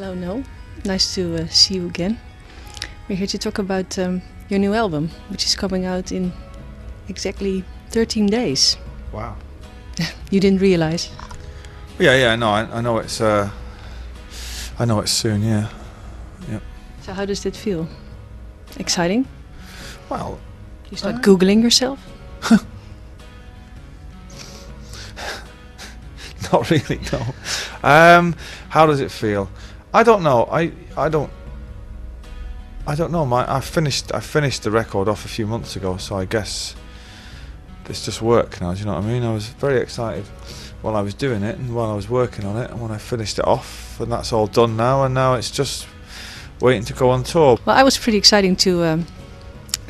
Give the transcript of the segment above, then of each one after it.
Hello, Noel. Nice to see you again. We're here to talk about your new album, which is coming out in exactly 13 days. Wow. You didn't realize? Yeah. No, I know it's. I know it's soon. Yeah. Yep. So how does that feel? Exciting? Well, You start Googling yourself? not really. No. How does it feel? I don't know. I don't know. I finished the record off a few months ago, so I guess it's just work now. Do you know what I mean? I was very excited while I was doing it and while I was working on it, and when I finished it off, and that's all done now, and now it's just waiting to go on tour. Well, I was pretty exciting to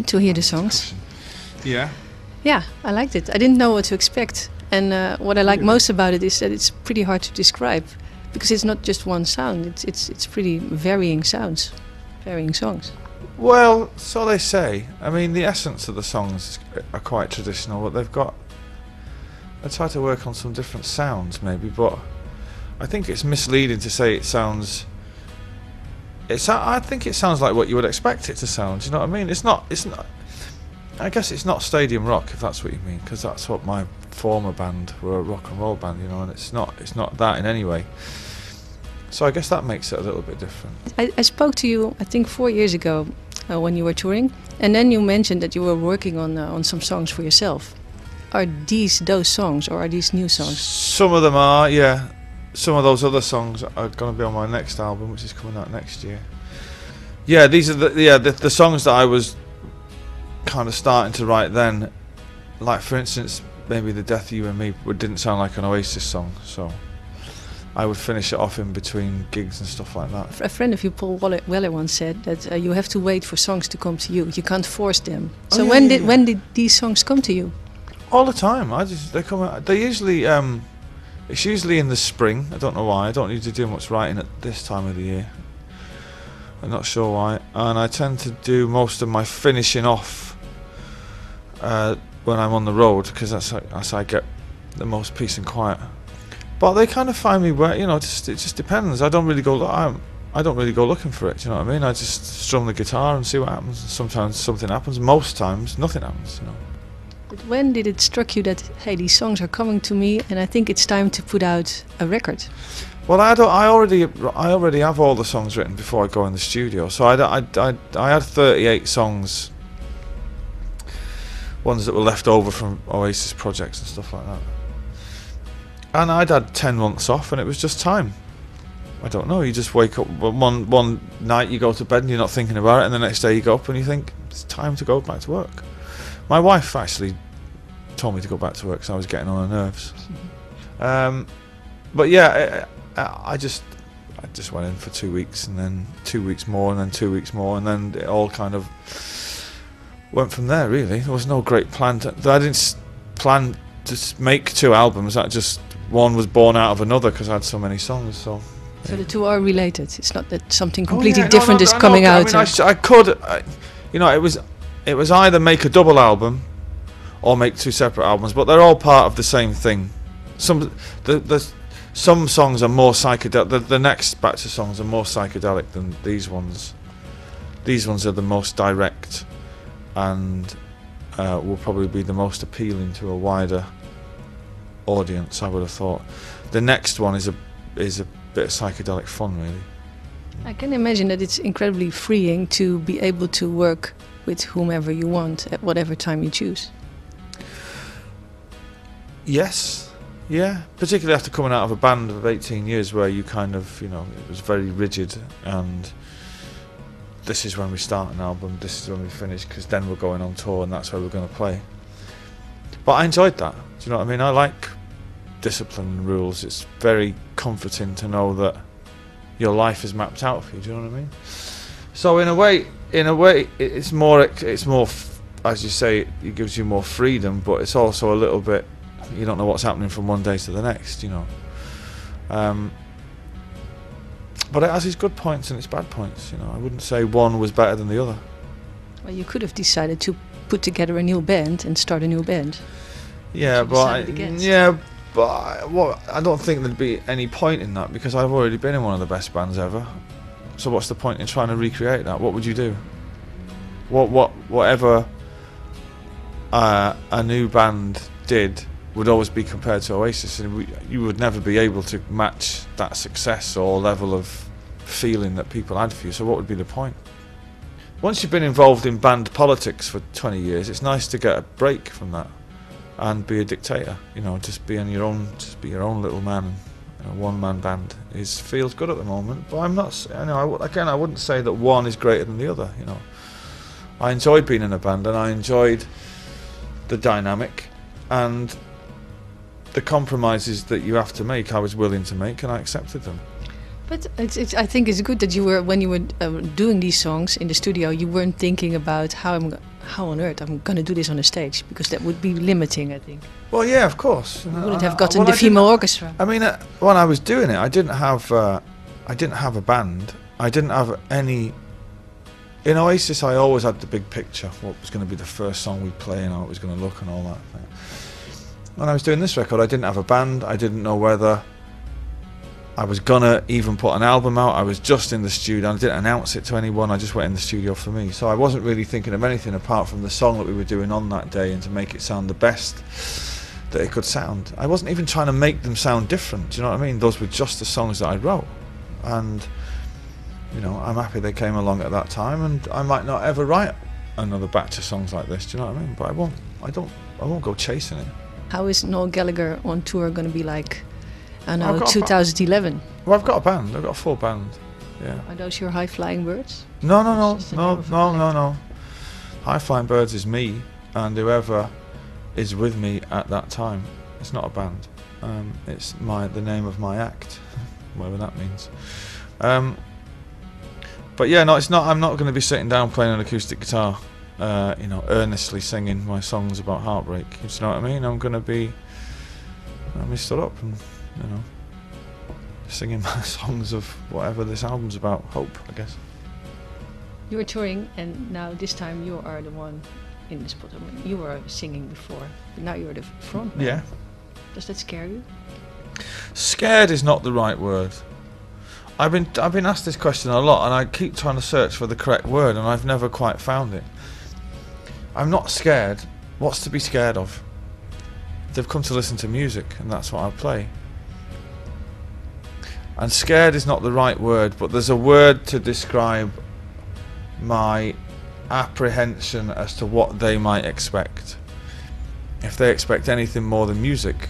hear the songs. Yeah. Yeah, I liked it. I didn't know what to expect, and what I like most about it is that it's pretty hard to describe, because it's not just one sound. It's pretty varying sounds, varying songs. Well, so they say. I mean, the essence of the songs are quite traditional, but they've got. I try to work on some different sounds, maybe, but I think it's misleading to say it sounds. I think it sounds like what you would expect it to sound. Do you know what I mean? It's not. I guess it's not stadium rock, if that's what you mean, because that's what my former band were, a rock and roll band, you know, and it's not that in any way. So I guess that makes it a little bit different. I spoke to you, I think 4 years ago, when you were touring, and then you mentioned that you were working on some songs for yourself. Are these those songs, or are these new songs? Some of them are, yeah. Some of those other songs are going to be on my next album, which is coming out next year. Yeah, these are the songs that I was kind of starting to write then. Like, for instance, maybe The Death of You and Me didn't sound like an Oasis song, so I would finish it off in between gigs and stuff like that. A friend of you, Paul Weller, once said that you have to wait for songs to come to you. You can't force them. So when did these songs come to you? All the time. They come out. They usually it's usually in the spring. I don't know why. I don't need to do much writing at this time of the year. I'm not sure why. And I tend to do most of my finishing off when I'm on the road, because that's I get the most peace and quiet. But they kind of find me where, you know, it just depends. I don't really go looking for it. Do you know what I mean? I just strum the guitar and see what happens. Sometimes something happens. Most times nothing happens. You know. But when did it struck you that, hey, these songs are coming to me, and I think it's time to put out a record? Well, I already have all the songs written before I go in the studio. So I had 38 songs, ones that were left over from Oasis projects and stuff like that. And I'd had 10 months off, and it was just time. I don't know. You just wake up one night, you go to bed, and you're not thinking about it, and the next day you go up and you think it's time to go back to work. My wife actually told me to go back to work because I was getting on her nerves. But yeah, I just went in for 2 weeks, and then 2 weeks more, and then 2 weeks more, and then it all kind of went from there. Really, there was no great plan. I didn't plan to make 2 albums. That just one was born out of another because I had so many songs. So the two are related. It's not that something completely different is coming out. I mean, I could, you know, it was either make a double album or make 2 separate albums, but they're all part of the same thing. Some songs are more psychedelic. The next batch of songs are more psychedelic than these ones. These ones are the most direct, and will probably be the most appealing to a wider audience, I would have thought. The next one is a bit of psychedelic fun, really. I can imagine that it's incredibly freeing to be able to work with whomever you want at whatever time you choose. Yes, yeah. Particularly after coming out of a band of 18 years where you kind of, you know, it was very rigid, and this is when we start an album, this is when we finish, because then we're going on tour and that's where we're going to play. But I enjoyed that. Do you know what I mean? I like discipline and rules. It's very comforting to know that your life is mapped out for you. Do you know what I mean? So in a way, it's more, as you say, it gives you more freedom, but it's also a little bit, you don't know what's happening from one day to the next, you know. But it has its good points and its bad points, you know. I wouldn't say one was better than the other. Well, you could have decided to put together a new band and start a new band. Yeah, but But I don't think there'd be any point in that, because I've already been in one of the best bands ever. So what's the point in trying to recreate that? What would you do? Whatever a new band did would always be compared to Oasis, and you would never be able to match that success or level of feeling that people had for you. So what would be the point? Once you've been involved in band politics for 20 years, it's nice to get a break from that and be a dictator. You know, just be on your own, just be your own little man. A one-man band feels good at the moment, but I'm not. You know, I wouldn't say that one is greater than the other. You know, I enjoyed being in a band, and I enjoyed the dynamic and the compromises that you have to make. I was willing to make, and I accepted them. But I think it's good that when you were doing these songs in the studio, you weren't thinking about how on earth I'm going to do this on a stage, because that would be limiting, I think. Well, yeah, of course. You wouldn't have gotten the female orchestra. I mean, when I was doing it, I didn't have a band. I didn't have any. In Oasis, I always had the big picture, what was going to be the first song we'd play and how it was going to look and all that thing. When I was doing this record, I didn't have a band. I didn't know whether I was going to even put an album out. I was just in the studio. I didn't announce it to anyone. I just went in the studio for me. So I wasn't really thinking of anything apart from the song that we were doing on that day, and to make it sound the best that it could sound. I wasn't even trying to make them sound different. Do you know what I mean? Those were just the songs that I wrote. And you know, I'm happy they came along at that time, and I might not ever write another batch of songs like this, do you know what I mean? But I won't go chasing it. How is Noel Gallagher on tour going to be like, I know, 2011? Well, I've got a band. I've got a full band. Yeah. Are those your high-flying birds? No. High Flying Birds is me and whoever is with me at that time. It's not a band. It's the name of my act, whatever that means. But yeah, no, it's not. I'm not going to be sitting down playing an acoustic guitar, you know, earnestly singing my songs about heartbreak. You know what I mean? I'm going to be stood up and, you know, singing my songs of whatever this album's about. Hope, I guess. You were touring, and now this time you are the one in the spot. I mean, you were singing before, but now you're the front man. Yeah. Does that scare you? Scared is not the right word. I've been asked this question a lot, and I keep trying to search for the correct word, and I've never quite found it. I'm not scared. What's to be scared of? They've come to listen to music, and that's what I play. And scared is not the right word, but there's a word to describe my apprehension as to what they might expect. If they expect anything more than music,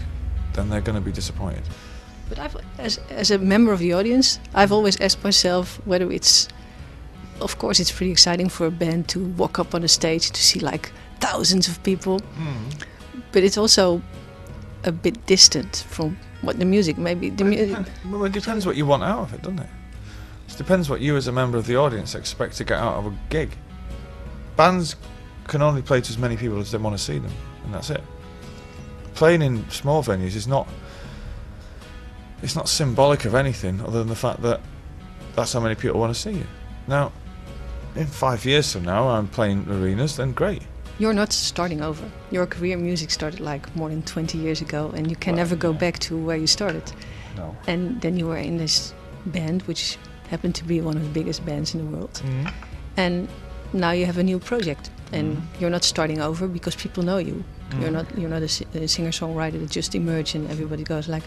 then they're going to be disappointed. But as a member of the audience, I've always asked myself whether it's, of course, it's pretty exciting for a band to walk up on a stage to see like thousands of people, but it's also a bit distant from what the music, maybe the music. Well, it depends what you want out of it, doesn't it? It depends what you as a member of the audience expect to get out of a gig. Bands can only play to as many people as they want to see them, and that's it. Playing in small venues is not. It's not symbolic of anything other than the fact that that's how many people want to see you. Now, in 5 years from now, I'm playing arenas, then great. You're not starting over. Your career in music started like more than 20 years ago, and you can never go back to where you started. No. And then you were in this band, which happened to be one of the biggest bands in the world. And now you have a new project, and you're not starting over because people know you. You're not a singer-songwriter that just emerged and everybody goes like,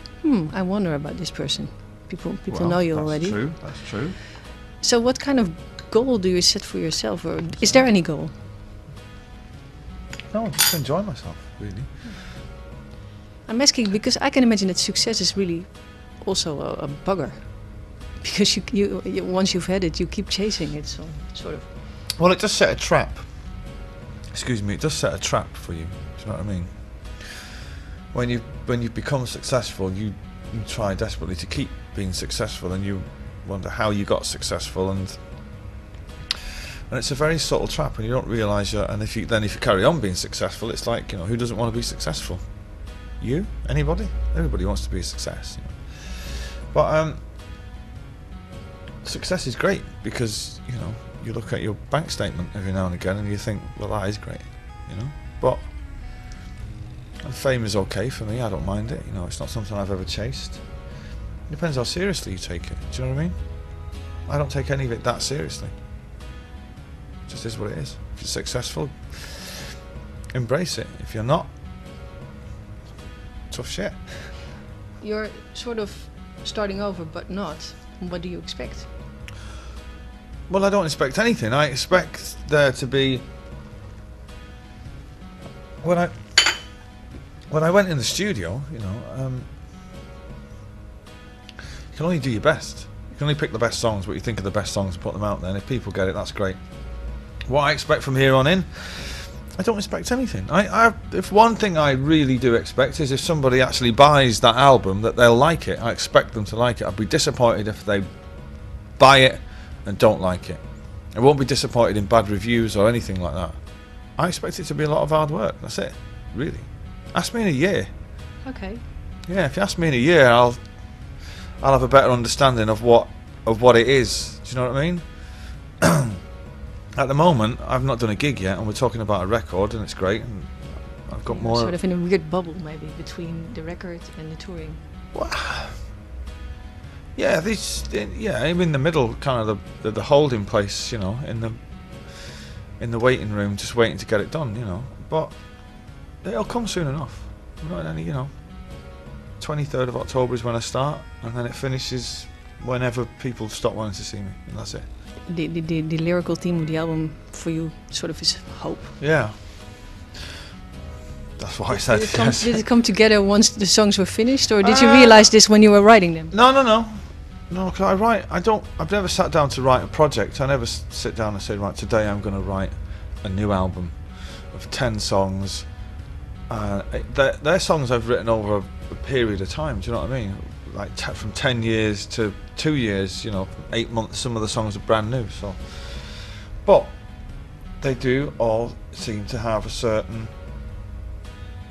I wonder about this person. People know you already. That's true. So what kind of goal do you set for yourself, or is there any goal? No, just enjoy myself, really. I'm asking because I can imagine that success is really also a bugger. Because you once you've had it, you keep chasing it, so sort of. Well, it does set a trap. Excuse me, it does set a trap for you. Do you know what I mean? When you've become successful, you try desperately to keep being successful, and you wonder how you got successful, and it's a very subtle trap, and you don't realise. And if you carry on being successful, it's like, you know, who doesn't want to be successful? You? Anybody? Everybody wants to be a success. You know? But success is great because, you know, you look at your bank statement every now and again and you think, well, that is great, you know. But And fame is okay for me. I don't mind it. You know, it's not something I've ever chased. It depends how seriously you take it. Do you know what I mean? I don't take any of it that seriously. It just is what it is. If you're successful, embrace it. If you're not, tough shit. You're sort of starting over, but not. What do you expect? Well, I don't expect anything. I expect there to be... When I went in the studio, you know, you can only do your best. You can only pick the best songs, what you think are the best songs, and put them out there. And if people get it, that's great. What I expect from here on in, I don't expect anything. If one thing I really do expect is if somebody actually buys that album, that they'll like it. I expect them to like it. I'd be disappointed if they buy it and don't like it. I won't be disappointed in bad reviews or anything like that. I expect it to be a lot of hard work. That's it, really. Ask me in a year. Okay. Yeah, if you ask me in a year, I'll have a better understanding of what it is. Do you know what I mean? At the moment, I've not done a gig yet, and we're talking about a record, and it's great. And I've got more. Sort of in a weird bubble, maybe, between the record and the touring. Well, yeah, I'm in the middle, kind of the holding place, you know, in the waiting room, just waiting to get it done, you know. But it'll come soon enough. Not in any, you know. 23rd of October is when I start, and then it finishes whenever people stop wanting to see me, and that's it. The lyrical theme of the album for you sort of is hope. Yeah. That's what I said. Did it come together once the songs were finished, or did you realise this when you were writing them? No, because I've never sat down to write a project. I never sit down and say, right, today I'm going to write a new album of 10 songs. They're songs I've written over a period of time, do you know what I mean? Like from 10 years to 2 years, you know, 8 months, some of the songs are brand new, so. But they do all seem to have a certain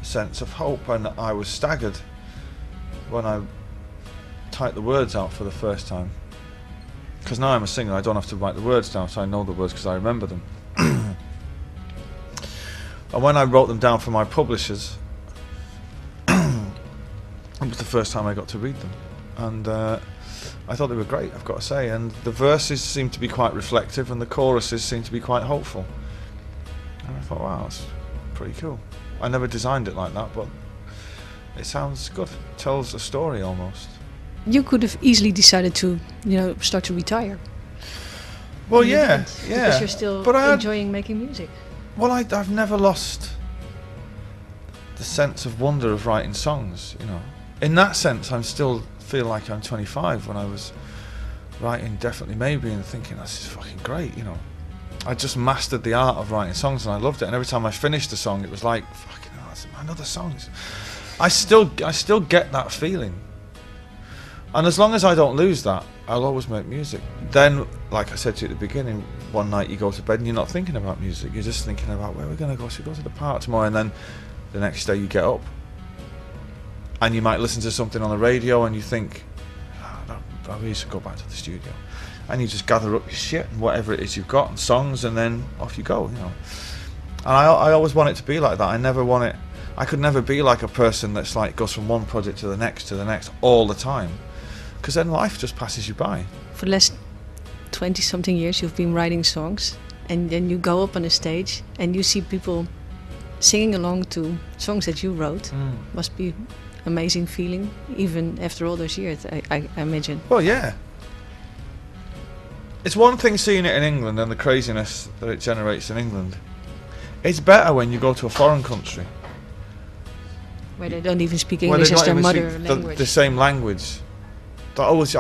sense of hope, and I was staggered when I typed the words out for the first time. Because now I'm a singer, I don't have to write the words down, so I know the words because I remember them. And when I wrote them down for my publishers, it was the first time I got to read them, and I thought they were great, I've got to say. And the verses seemed to be quite reflective, and the choruses seemed to be quite hopeful. And I thought, wow, that's pretty cool. I never designed it like that, but it sounds good. It tells a story almost. You could have easily decided to, you know, start to retire. Well, yeah. Because you're still enjoying making music. Well, I've never lost the sense of wonder of writing songs, you know. In that sense, I still feel like I'm 25 when I was writing Definitely Maybe and thinking, this is fucking great, you know. I just mastered the art of writing songs and I loved it. And every time I finished a song, it was like, fucking hell, that's another song. I still get that feeling. And as long as I don't lose that, I'll always make music. Then, like I said to you at the beginning, one night you go to bed and you're not thinking about music. You're just thinking about where we're going to go. Should we go to the park tomorrow? And then the next day you get up and you might listen to something on the radio and you think, I really should go back to the studio. And you just gather up your shit and whatever it is you've got and songs, and then off you go, you know. And I always want it to be like that. I could never be like a person that's like goes from one project to the next all the time, because then life just passes you by. For the last 20-something years you've been writing songs, and then you go up on a stage and you see people singing along to songs that you wrote. Must be amazing feeling, even after all those years, I imagine. Well, yeah. It's one thing seeing it in England and the craziness that it generates in England. It's better when you go to a foreign country where they don't even speak English as their mother language. The same language. That always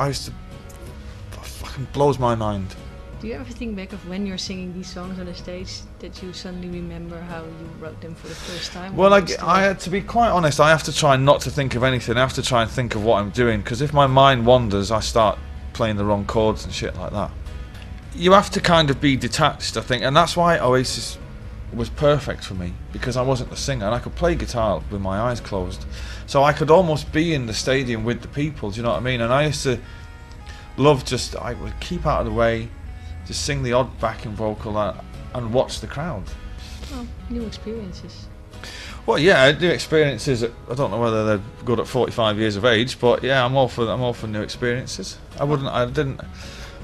fucking blows my mind. Do you ever think back of when you're singing these songs on the stage that you suddenly remember how you wrote them for the first time? Well, to be quite honest, I have to try not to think of anything. I have to try and think of what I'm doing, because if my mind wanders, I start playing the wrong chords and shit like that. You have to kind of be detached, I think, and that's why Oasis was perfect for me, because I wasn't the singer and I could play guitar with my eyes closed, so I could almost be in the stadium with the people, do you know what I mean? And I used to love I would keep out of the way, just sing the odd backing vocal and watch the crowd. Oh, new experiences. Well, yeah, new experiences. I don't know whether they're good at 45 years of age, but yeah, I'm all for new experiences. I didn't.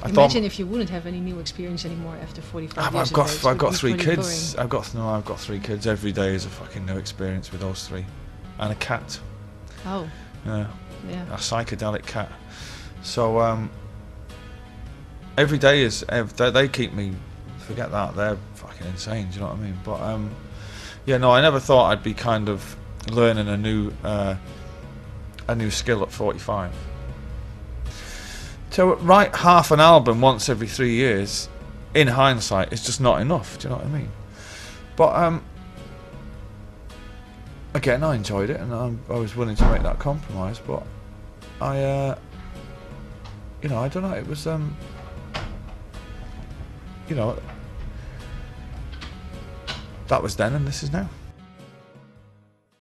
Imagine if you wouldn't have any new experience anymore after 45 years of age. I've got 3 kids. I've got 3 kids. Every day is a fucking new experience with those 3, and a cat. Oh. Yeah. Yeah. A psychedelic cat. So every day is. They keep me. Forget that. They're fucking insane. Do you know what I mean? But yeah, no, I never thought I'd be kind of learning a new skill at 45. To write half an album once every 3 years, in hindsight, is just not enough. Do you know what I mean? But again, I enjoyed it, and I was willing to make that compromise. But I don't know. It was that was then, and this is now.